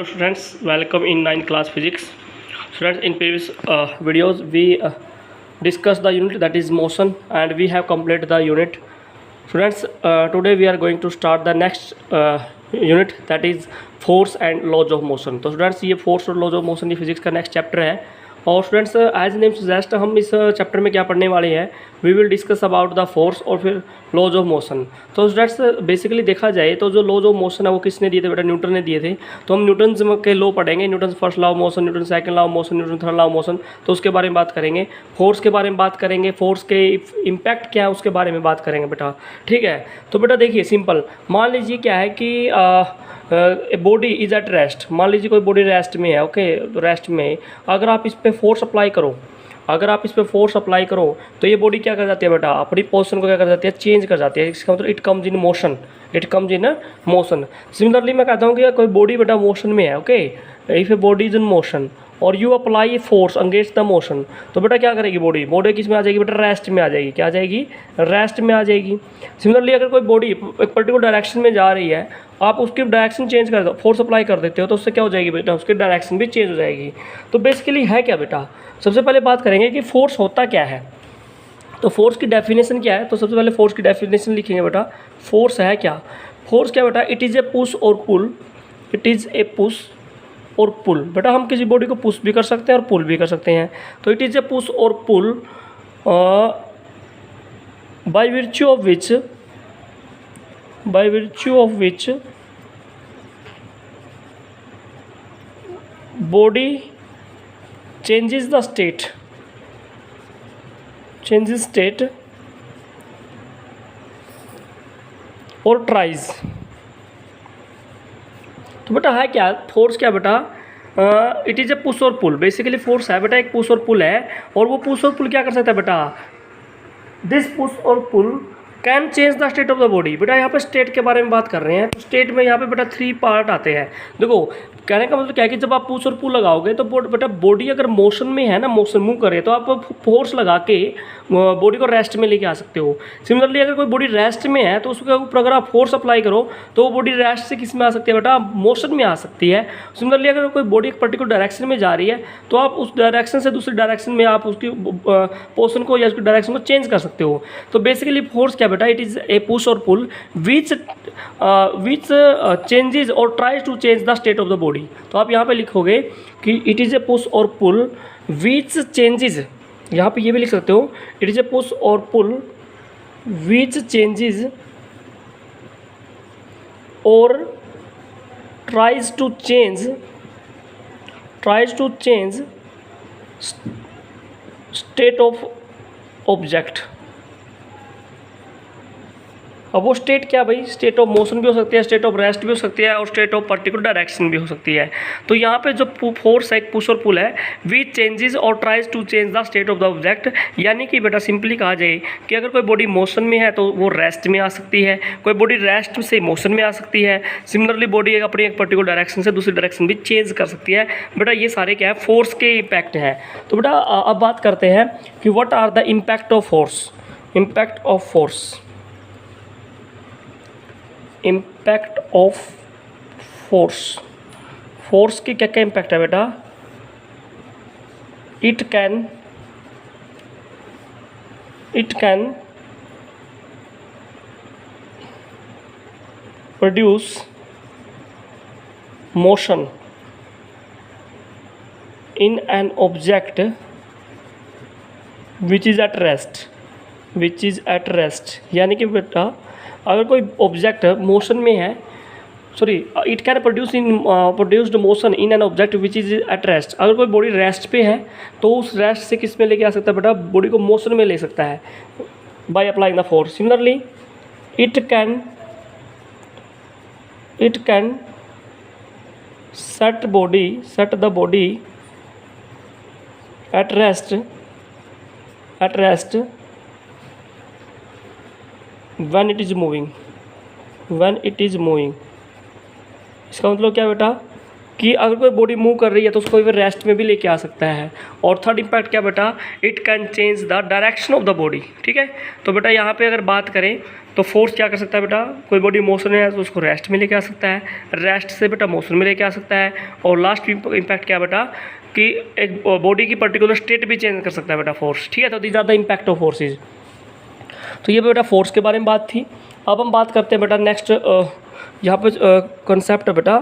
Hello students, welcome in 9th class physics. Students, in previous videos we discussed the unit that is motion and we have completed the unit. Students, today we are going to start the next unit that is force and laws of motion. तो students ये force और laws of motion ये physics का next chapter है. और students as name suggest हम इस chapter में क्या पढ़ने वाले हैं, we will discuss about the force और फिर लॉज ऑफ मोशन. तो स्टूडेंट्स बेसिकली देखा जाए तो जो लॉज ऑफ मोशन है वो किसने दिए थे बेटा, न्यूटन ने दिए थे. तो हम न्यूटन के लॉ पढ़ेंगे, Newton first law of motion, Newton second law of motion, Newton third law of motion. तो उसके बारे में बात करेंगे, फोर्स के बारे में बात करेंगे, फोर्स के इम्पैक्ट क्या है उसके बारे में बात करेंगे बेटा. ठीक है, तो बेटा देखिए सिंपल, मान लीजिए क्या है कि बॉडी इज एट रेस्ट. मान लीजिए कोई बॉडी रेस्ट में है, ओके, रेस्ट में अगर आप इस पर फोर्स अप्लाई करो, अगर आप इस पर फोर्स अप्लाई करो तो ये बॉडी क्या कर जाती है बेटा, अपनी पोजीशन को क्या कर जाती है, चेंज कर जाती है. इसका मतलब it comes in motion, it comes in motion. Similarly मैं कहता हूँ कि कोई बॉडी बेटा मोशन में है, okay, if a body is in motion और you apply force against the motion, तो बेटा क्या करेगी बॉडी, बॉडी किस में आ जाएगी बेटा, रेस्ट में आ जाएगी. क्या आ जाएगी, रेस्ट में आ जाएगी. सिमिलरली अगर कोई बॉडी एक पर्टिकुलर डायरेक्शन में जा रही है, आप उसकी डायरेक्शन चेंज कर दो, फोर्स अप्लाई कर देते हो, तो उससे क्या हो जाएगी बेटा, उसकी डायरेक्शन भी चेंज हो जाएगी. तो बेसिकली है क्या बेटा, सबसे पहले बात करेंगे कि फोर्स होता क्या है. तो फोर्स की डेफिनेशन क्या है, तो सबसे पहले फोर्स की डेफिनेशन लिखेंगे बेटा. फोर्स है क्या, फोर्स क्या बेटा, इट इज़ ए पुश और पुल, इट इज़ ए पुश और पुल. बेटा हम किसी बॉडी को पुश भी कर सकते हैं और पुल भी कर सकते हैं. तो इट इज़ ए पुश और पुल bye virtue of which body changes state और tries. तो बेटा है क्या फोर्स, क्या बेटा, इट इज़ ए पुश और पुल. बेसिकली फोर्स है बेटा एक पुश और पुल है, और वो पुश और पुल क्या कर सकता है बेटा, दिस पुश और pull can change the state of the body. बेटा यहाँ पे स्टेट के बारे में बात कर रहे हैं, तो स्टेट में यहाँ पे बेटा 3 पार्ट आते हैं. देखो कहने का मतलब क्या है कि जब आप पुश और पुल लगाओगे तो बेटा बॉडी अगर मोशन में है ना, मोशन मूव करे, तो आप फोर्स लगा के बॉडी को रेस्ट में लेके आ सकते हो. सिमिलरली अगर कोई बॉडी रेस्ट में है तो उसके ऊपर अगर आप फोर्स अप्लाई करो तो वो बॉडी रेस्ट से किस में आ सकती है बेटा, मोशन में आ सकती है. सिमिलरली अगर कोई बॉडी एक पर्टिकुलर डायरेक्शन में जा रही है तो आप उस डायरेक्शन से दूसरी डायरेक्शन में आप उसकी पोजिशन को या उसकी डायरेक्शन को चेंज कर सकते हो. तो बेसिकली फोर्स क्या बेटा, इट इज़ ए पुश और पुल विच चेंजेस और tries to change the state of the body. तो आप यहाँ पे लिखोगे कि इट इज़ ए पुश और पुल विच चेंजेस, यहाँ पे ये भी लिख सकते हो, इट इज़ ए पुश और पुल विच चेंजेस और tries to change state of object. अब वो स्टेट क्या भाई, स्टेट ऑफ मोशन भी हो सकती है, स्टेट ऑफ रेस्ट भी हो सकती है और स्टेट ऑफ पर्टिकुलर डायरेक्शन भी हो सकती है. तो यहाँ पे जो फोर्स है, पुश और पुल है, विच चेंजेस और tries to change the state of the object. यानी कि बेटा सिंपली कहा जाए कि अगर कोई बॉडी मोशन में है तो वो रेस्ट में आ सकती है, कोई बॉडी रेस्ट से मोशन में आ सकती है. सिमिलरली बॉडी अपनी एक पर्टिकुलर डायरेक्शन से दूसरी डायरेक्शन भी चेंज कर सकती है. बेटा ये सारे क्या है, फोर्स के इम्पैक्ट हैं. तो बेटा अब बात करते हैं कि what are the impact of force. Impact of force की क्या क्या इम्पैक्ट है बेटा, it can produce motion in an object which is at rest. यानी कि बेटा अगर कोई ऑब्जेक्ट मोशन में है, sorry, it can produced motion in an object which is at rest. अगर कोई बॉडी रेस्ट पे है तो उस रेस्ट से किस में लेके आ सकता है बेटा, बॉडी को मोशन में ले सकता है by applying the force. Similarly it can set the body at rest when it is moving. इसका मतलब क्या बेटा, कि अगर कोई बॉडी मूव कर रही है तो उसको इवन रेस्ट में भी लेके आ सकता है। और थर्ड इम्पैक्ट क्या बेटा, it can change the direction of the body. ठीक है, तो बेटा यहाँ पे अगर बात करें तो फोर्स क्या कर सकता है बेटा, कोई बॉडी मोशन में है तो उसको रेस्ट में लेके आ सकता है, रेस्ट से बेटा मोशन में लेके आ सकता है, और लास्ट इम्पैक्ट क्या बेटा कि एक बॉडी की पर्टिकुलर स्टेट भी चेंज कर सकता है बेटा फोर्स। ठीक है, तो these are the impact of forces. तो ये बेटा फोर्स के बारे में बात थी। अब हम बात करते हैं बेटा नेक्स्ट, यहाँ पे कॉन्सेप्ट है बेटा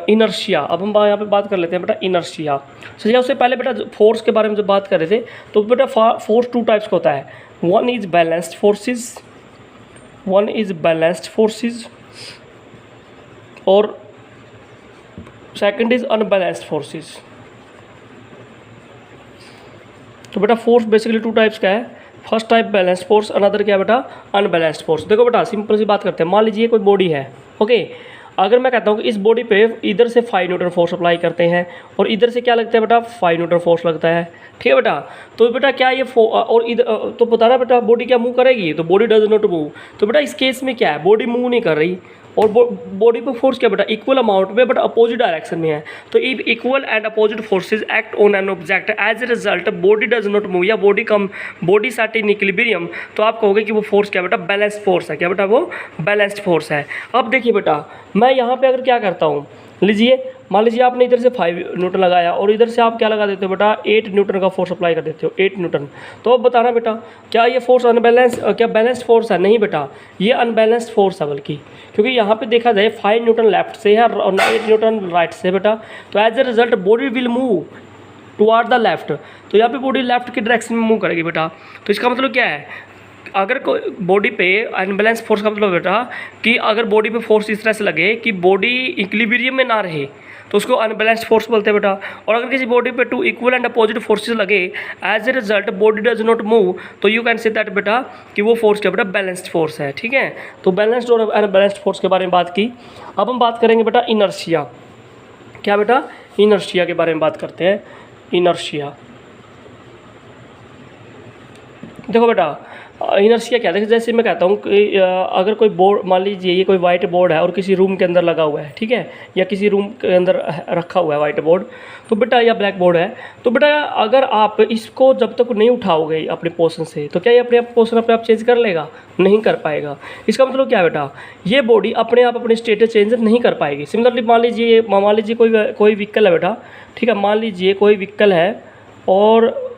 इनर्शिया। अब हम यहाँ पे बात कर लेते हैं बेटा इनर्शिया। सही है, उससे पहले बेटा फोर्स के बारे में जब बात कर रहे थे तो बेटा फोर्स टू टाइप्स का होता है। वन इज बैलेंस्ड फोर्सेज, और सेकंड इज अनबैलेंस्ड फोर्सेज। तो बेटा फोर्स बेसिकली टू टाइप्स का है। First type balanced force, another क्या बेटा अनबैलेंस्ड फोर्स। देखो बेटा सिंपल सी बात करते हैं। मान लीजिए कोई बॉडी है, ओके, अगर मैं कहता हूँ कि इस बॉडी पे इधर से 5 न्यूटन फोर्स अप्लाई करते हैं और इधर से क्या लगता है बेटा 5 न्यूटन फोर्स लगता है। ठीक है बेटा, तो बेटा क्या ये और इधर तो बताना बेटा बॉडी क्या मूव करेगी, तो बॉडी डज नॉट मूव। तो बेटा इस केस में क्या है, बॉडी मूव नहीं कर रही और बॉडी पर फोर्स क्या बेटा इक्वल अमाउंट में बट अपोजिट डायरेक्शन में है। तो if equal and opposite forces act on an object as a result body does not move या बॉडी सेट इन इक्विलिब्रियम, तो आप कहोगे कि वो फोर्स क्या बेटा बैलेंस्ड फोर्स है। क्या बेटा वो बैलेंस्ड फोर्स है। अब देखिए बेटा मैं यहाँ पे अगर क्या करता हूँ, लीजिए मान लीजिए आपने इधर से 5 न्यूटन लगाया और इधर से आप क्या लगा देते हो बेटा 8 न्यूटन का फोर्स अप्लाई कर देते हो, 8 न्यूटन। तो अब बताना बेटा क्या ये फोर्स क्या बैलेंस्ड फोर्स है? नहीं बेटा, ये अनबैलेंस्ड फोर्स है, बल्कि क्योंकि यहाँ पे देखा जाए 5 न्यूटन लेफ्ट से है और 8 न्यूटन राइट से बेटा। तो as a result body will move toward the left, तो यहाँ पे बॉडी लेफ्ट की डायरेक्शन में मूव करेगी बेटा। तो इसका मतलब क्या है, अगर कोई बॉडी पे अनबैलेंस फोर्स का मतलब बेटा कि अगर बॉडी पे फोर्स इस तरह से लगे कि बॉडी इक्विलिब्रियम में ना रहे तो उसको अनबैलेंस्ड फोर्स बोलते हैं बेटा। और अगर किसी बॉडी पे 2 इक्वल एंड अपोजिट फोर्सेस लगे as a result body does not move, तो यू कैन से दैट बेटा कि वो फोर्स क्या बेटा बैलेंस्ड फोर्स है। ठीक है, तो बैलेंस्ड और अनबैलेंस्ड फोर्स के बारे में बात की। अब हम बात करेंगे बेटा इनर्शिया। क्या बेटा, इनर्शिया के बारे में बात करते हैं। इनर्शिया देखो बेटा इनर्शिया क्या है, जैसे मैं कहता हूँ कि अगर कोई बोर्ड मान लीजिए ये कोई वाइट बोर्ड है और किसी रूम के अंदर लगा हुआ है, ठीक है, या किसी रूम के अंदर रखा हुआ है वाइट बोर्ड, तो बेटा या ब्लैक बोर्ड है, तो बेटा अगर आप इसको जब तक नहीं उठाओगे अपने पोर्शन से तो क्या ये अपने पोर्शन अपने आप चेंज कर लेगा? नहीं कर पाएगा। इसका मतलब क्या है बेटा, ये बॉडी अपने आप अपनी स्टेटस चेंज नहीं कर पाएगी। सिमिलरली मान लीजिए कोई व्हीकल है बेटा, ठीक है, मान लीजिए कोई व्हीकल है और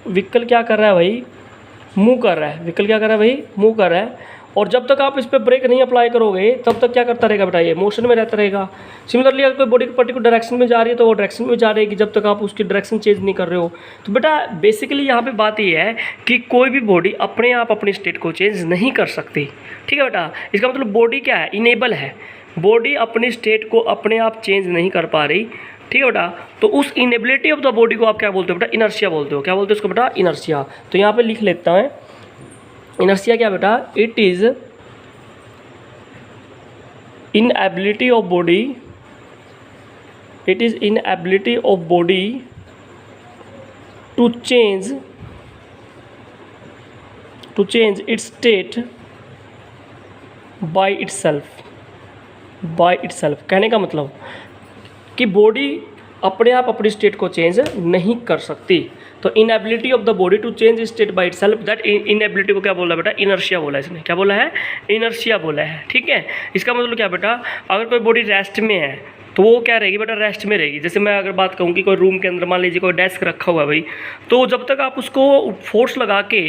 व्हीकल क्या कर रहा है भाई, मूव कर रहा है। व्हीकल क्या कर रहा है भाई, मूव कर रहा है, और जब तक आप इस पर ब्रेक नहीं अप्लाई करोगे तब तक क्या करता रहेगा बेटा, ये मोशन में रहता रहेगा। सिमिलरली अगर कोई बॉडी पर्टिकुलर डायरेक्शन में जा रही है तो वो डायरेक्शन में जा रहेगी जब तक आप उसकी डायरेक्शन चेंज नहीं कर रहे हो। तो बेटा बेसिकली यहाँ पे बात ये है कि कोई भी बॉडी अपने आप अपनी स्टेट को चेंज नहीं कर सकती। ठीक है बेटा, इसका मतलब बॉडी क्या है, इनेबल है, बॉडी अपनी स्टेट को अपने आप चेंज नहीं कर पा रही। ठीक है बेटा, तो उस इनेबिलिटी ऑफ द बॉडी को आप क्या बोलते हो बेटा, इनर्शिया बोलते हो। क्या बोलते हो उसको बेटा, इनर्शिया। तो यहाँ पे लिख लेता है इनर्शिया क्या बेटा, it is inability of body, it is inability of body to change its state by itself. कहने का मतलब कि बॉडी अपने आप अपनी स्टेट को चेंज नहीं कर सकती। तो inability of the body to change state by itself, that inability को क्या बोला बेटा, इनर्शिया बोला है इसने। क्या बोला है, इनर्शिया बोला है। ठीक है, इसका मतलब क्या बेटा, अगर कोई बॉडी रेस्ट में है तो वो क्या रहेगी बेटा, रेस्ट में रहेगी। जैसे मैं अगर बात कहूँ कि कोई रूम के अंदर मान लीजिए कोई डेस्क रखा हुआ है भाई, तो जब तक आप उसको फोर्स लगा के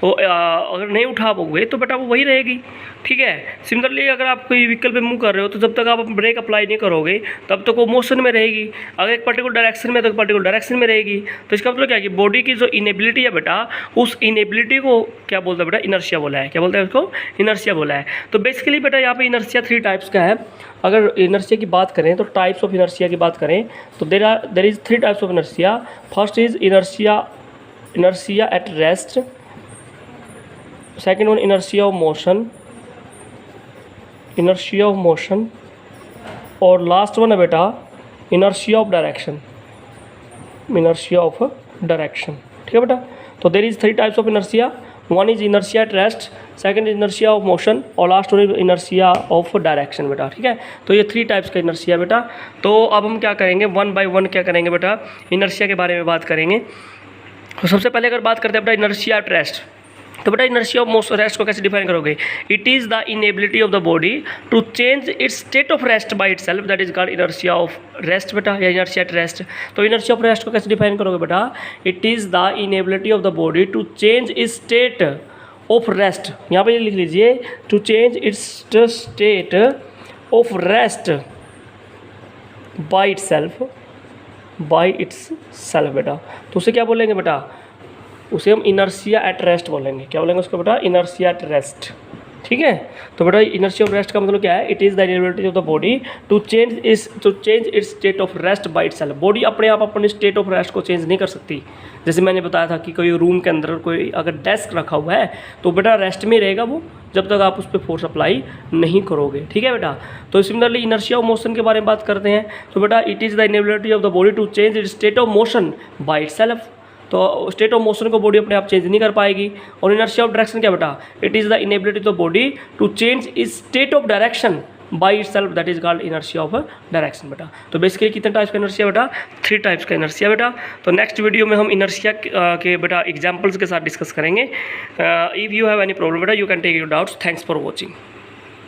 अगर नहीं उठा पाओगे तो बेटा वो वही रहेगी। ठीक है, सिमिलरली अगर आप कोई व्हीकल पे मूव कर रहे हो तो जब तक आप ब्रेक अप्लाई नहीं करोगे तब तक वो मोशन में रहेगी। अगर एक पर्टिकुलर डायरेक्शन में तो पर्टिकुलर डायरेक्शन में रहेगी। तो इसका मतलब क्या है कि बॉडी की जो इनेबिलिटी है बेटा, उस इनेबिलिटी को क्या बोलता है बेटा, इनर्शिया बोला है। क्या बोलता है उसको, इनर्शिया बोला है। तो बेसिकली बेटा यहाँ पे इनर्शिया 3 टाइप्स का है। अगर इनर्शिया की बात करें तो टाइप्स ऑफ इनर्शिया की बात करें तो there is 3 types of inertia. First is inertia at rest, second one inertia of motion, और लास्ट वन है बेटा इनर्शिया ऑफ डायरेक्शन। ठीक है बेटा, तो there is 3 types of inertia. One is inertia at rest, second inertia of motion और last one is inertia of direction बेटा, ठीक है। तो ये 3 टाइप्स का इनर्शिया बेटा। तो अब हम क्या करेंगे, वन बाय वन क्या करेंगे बेटा, इनर्शिया के बारे में बात करेंगे। तो सबसे पहले अगर बात करते हैं बेटा इनर्शिया एट रेस्ट, तो बेटा इनर्शिया ऑफ मोशन रेस्ट को कैसे डिफाइन करोगे, it is the inability of the body to change its state of rest by itself, that is called inertia of rest बेटा, या इनर्शिया एट रेस्ट। तो inertia of rest को कैसे define करोगे बेटा, it is the inability of the body to change its state of rest, यहाँ पे लिख लीजिए, to change its state of rest by itself, by itself बेटा। तो उसे क्या बोलेंगे बेटा, उसे हम इनर्शिया एट रेस्ट बोलेंगे। क्या बोलेंगे उसको बेटा, इनर्शिया एट रेस्ट, ठीक है। तो बेटा इनर्शिया ऑफ रेस्ट का मतलब क्या है, it is the inability of the body to change its state of rest by itself. Body अपने आप अपनी स्टेट ऑफ रेस्ट को चेंज नहीं कर सकती। जैसे मैंने बताया था कि कोई रूम के अंदर कोई अगर डेस्क रखा हुआ है तो बेटा रेस्ट में रहेगा वो, जब तक आप उस पर फोर्स अप्लाई नहीं करोगे, ठीक है बेटा। तो सिमिलरली इनर्शिया ऑफ मोशन के बारे में बात करते हैं, तो बेटा it is the inability of the body to change its state of motion by itself. तो स्टेट ऑफ मोशन को बॉडी अपने आप चेंज नहीं कर पाएगी। और इनर्शिया ऑफ डायरेक्शन क्या बेटा, it is the inability of the body to change its state of direction by itself, that is called inertia of direction बेटा। तो बेसिकली कितने टाइप्स का इनर्शिया बेटा, 3 टाइप्स का इनर्शिया बेटा। तो नेक्स्ट वीडियो में हम इनर्शिया के बेटा एग्जांपल्स के साथ डिस्कस करेंगे। If you have any problem बेटा, you can take your doubts. Thanks for watching.